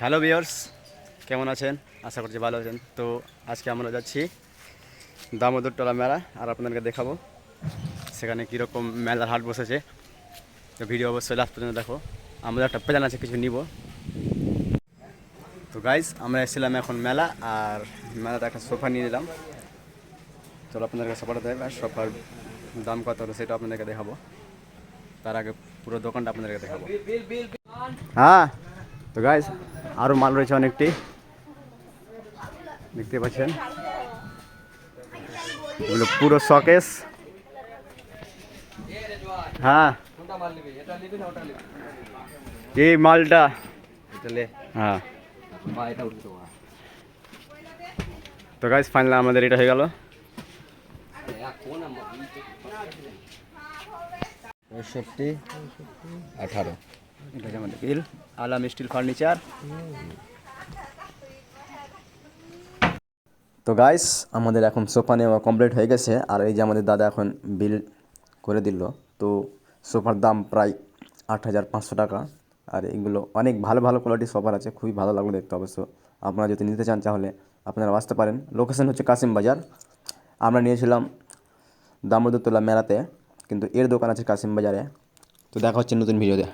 Hello viewers, কেমন আছেন? আশা করছি ভালো আছেন। তো আজকে আমরা যাচ্ছি দামোদরটোলা মেলা, আর আপনাদেরকে দেখাবো সেখানে কীরকম মেলার হাট বসেছে। তো ভিডিও অবশ্যই লাস্ট পর্যন্ত দেখো। আমাদের একটা প্ল্যান আছে, কিছু নিব। তো গাইস, আমরা এসেছিলাম এখন মেলা, আর মেলাতে একটা সোফা নিয়ে নিলাম। চলো আপনাদেরকে সোফাটা দেখ, আর সোফার দাম কত হলো সেটা আপনাদেরকে দেখাবো। তার আগে পুরো দোকানটা আপনাদেরকে দেখাবো। হ্যাঁ, তো গাইস, আরও মাল রয়েছে অনেকটি, দেখতে পাচ্ছেন। এগুলো পুরো শকেস। হ্যাঁ, এই মালটা। হ্যাঁ, তো গাইস ফাইনালি আমাদের এটা হয়ে গেল। 65, 18। এটা হচ্ছে আমাদের বিল। আলাম স্টিল ফার্নিচার। তো গাইস, আমাদের এখন সোফা নেওয়া কমপ্লিট হয়ে গেছে, আর এই যে আমাদের দাদা এখন বিল করে দিল। তো সোফার দাম প্রায় 8,500 টাকা। আর এগুলো অনেক ভালো ভালো কোয়ালিটির সোফার আছে, খুবই ভালো লাগলো দেখতে। অবশ্য আপনারা যদি নিতে চান তাহলে আপনারা আসতে পারেন। লোকেশন হচ্ছে কাশিম বাজার। আমরা নিয়েছিলাম দামোদরতলা মেলাতে, কিন্তু এর দোকান আছে কাশিম বাজারে। তো দেখা হচ্ছে নতুন ভিডিওতে।